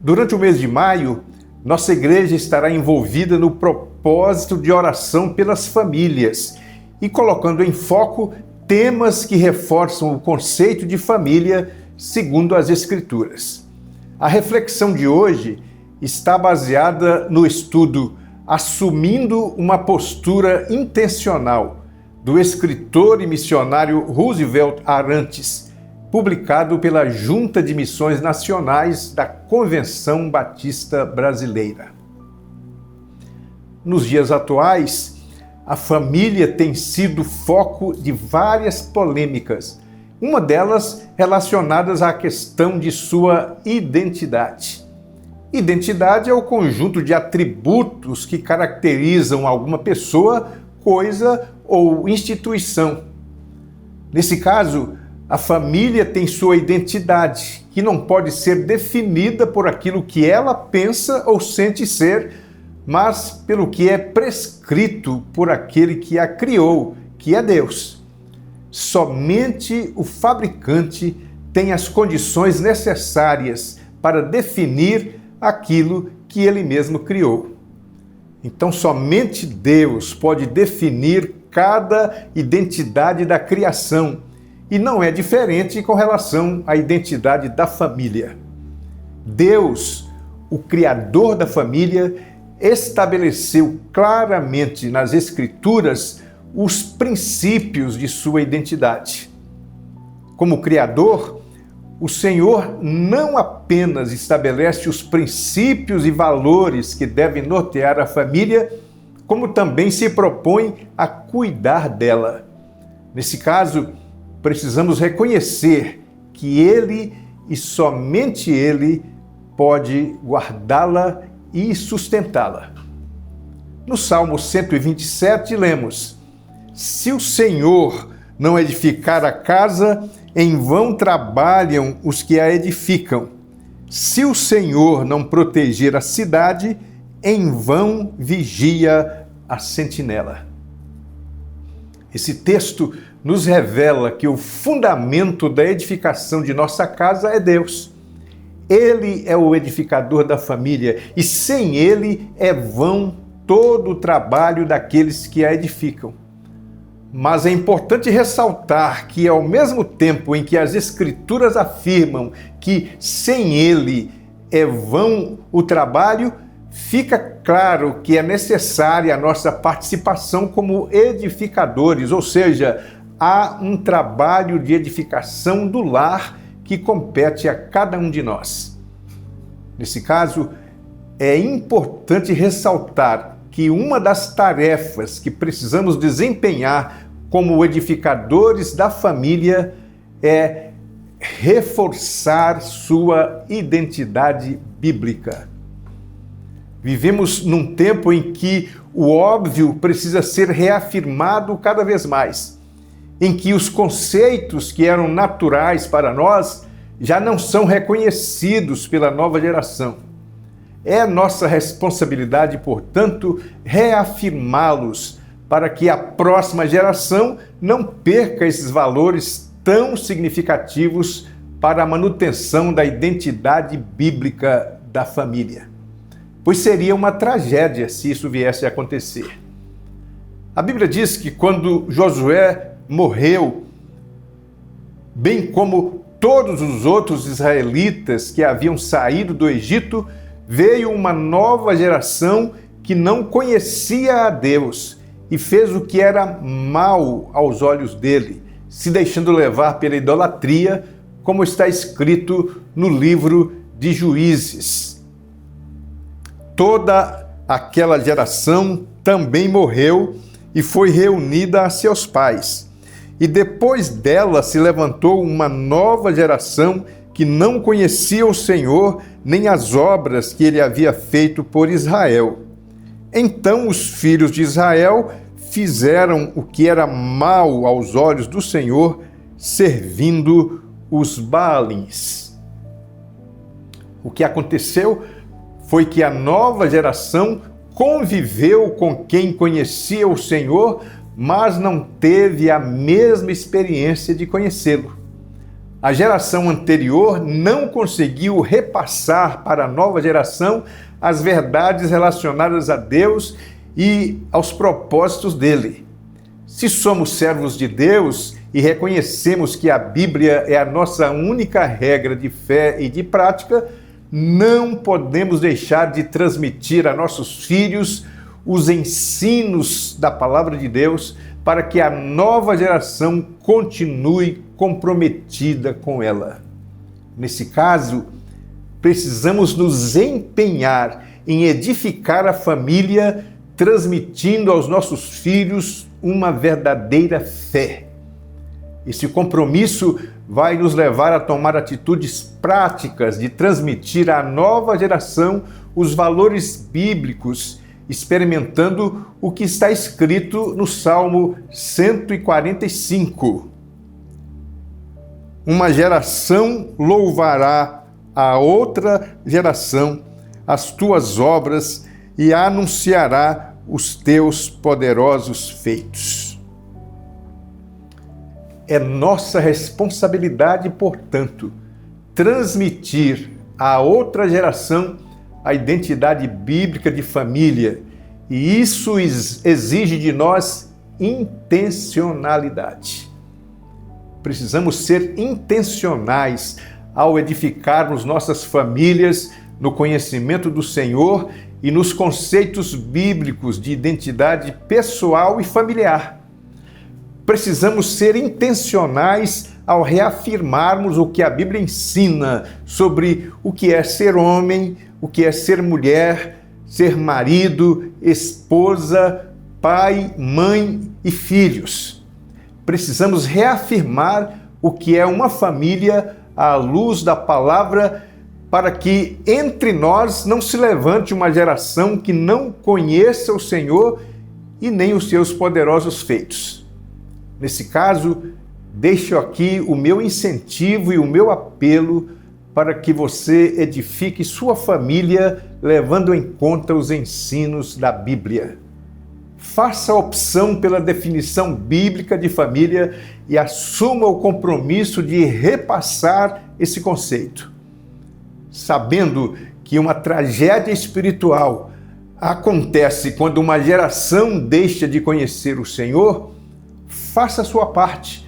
Durante o mês de maio, nossa igreja estará envolvida no propósito de oração pelas famílias e colocando em foco temas que reforçam o conceito de família segundo as Escrituras. A reflexão de hoje está baseada no estudo Assumindo uma Postura Intencional, do escritor e missionário Roosevelt Arantes, publicado pela Junta de Missões Nacionais da Convenção Batista Brasileira. Nos dias atuais, a família tem sido foco de várias polêmicas, uma delas relacionadas à questão de sua identidade. Identidade é o conjunto de atributos que caracterizam alguma pessoa, coisa ou instituição. Nesse caso, a família tem sua identidade, que não pode ser definida por aquilo que ela pensa ou sente ser, mas pelo que é prescrito por aquele que a criou, que é Deus. Somente o fabricante tem as condições necessárias para definir aquilo que ele mesmo criou. Então, somente Deus pode definir cada identidade da criação, e não é diferente com relação à identidade da família. Deus, o Criador da família, estabeleceu claramente nas Escrituras os princípios de sua identidade. Como Criador, o Senhor não apenas estabelece os princípios e valores que devem nortear a família, como também se propõe a cuidar dela. Nesse caso, precisamos reconhecer que Ele e somente Ele pode guardá-la e sustentá-la. No Salmo 127, lemos: Se o Senhor não edificar a casa, em vão trabalham os que a edificam. Se o Senhor não proteger a cidade, em vão vigia a sentinela. Esse texto nos revela que o fundamento da edificação de nossa casa é Deus. Ele é o edificador da família e sem Ele é vão todo o trabalho daqueles que a edificam. Mas é importante ressaltar que, ao mesmo tempo em que as Escrituras afirmam que sem Ele é vão o trabalho, fica claro que é necessária a nossa participação como edificadores, ou seja, há um trabalho de edificação do lar que compete a cada um de nós. Nesse caso, é importante ressaltar que uma das tarefas que precisamos desempenhar como edificadores da família é reforçar sua identidade bíblica. Vivemos num tempo em que o óbvio precisa ser reafirmado cada vez mais, em que os conceitos que eram naturais para nós já não são reconhecidos pela nova geração. É nossa responsabilidade, portanto, reafirmá-los para que a próxima geração não perca esses valores tão significativos para a manutenção da identidade bíblica da família. Pois seria uma tragédia se isso viesse a acontecer. A Bíblia diz que quando Josué morreu, bem como todos os outros israelitas que haviam saído do Egito, veio uma nova geração que não conhecia a Deus e fez o que era mal aos olhos dele, se deixando levar pela idolatria, como está escrito no livro de Juízes. Toda aquela geração também morreu e foi reunida a seus pais. E depois dela se levantou uma nova geração que não conhecia o Senhor nem as obras que ele havia feito por Israel. Então os filhos de Israel fizeram o que era mal aos olhos do Senhor, servindo os Baalins. O que aconteceu foi que a nova geração conviveu com quem conhecia o Senhor, mas não teve a mesma experiência de conhecê-lo. A geração anterior não conseguiu repassar para a nova geração as verdades relacionadas a Deus e aos propósitos dele. Se somos servos de Deus e reconhecemos que a Bíblia é a nossa única regra de fé e de prática, não podemos deixar de transmitir a nossos filhos os ensinos da palavra de Deus para que a nova geração continue comprometida com ela. Nesse caso, precisamos nos empenhar em edificar a família, transmitindo aos nossos filhos uma verdadeira fé. Esse compromisso vai nos levar a tomar atitudes práticas de transmitir à nova geração os valores bíblicos, experimentando o que está escrito no Salmo 145. Uma geração louvará a outra geração as tuas obras e anunciará os teus poderosos feitos. É nossa responsabilidade, portanto, transmitir à outra geração a identidade bíblica de família, e isso exige de nós intencionalidade. Precisamos ser intencionais ao edificarmos nossas famílias no conhecimento do Senhor e nos conceitos bíblicos de identidade pessoal e familiar. Precisamos ser intencionais ao reafirmarmos o que a Bíblia ensina sobre o que é ser homem, o que é ser mulher, ser marido, esposa, pai, mãe e filhos. Precisamos reafirmar o que é uma família à luz da palavra, para que entre nós não se levante uma geração que não conheça o Senhor e nem os seus poderosos feitos. Nesse caso, deixo aqui o meu incentivo e o meu apelo para que você edifique sua família levando em conta os ensinos da Bíblia. Faça a opção pela definição bíblica de família e assuma o compromisso de repassar esse conceito. Sabendo que uma tragédia espiritual acontece quando uma geração deixa de conhecer o Senhor, faça a sua parte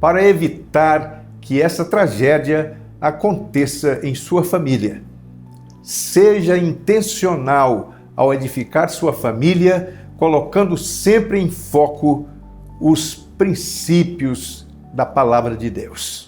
para evitar que essa tragédia aconteça em sua família. Seja intencional ao edificar sua família, colocando sempre em foco os princípios da palavra de Deus.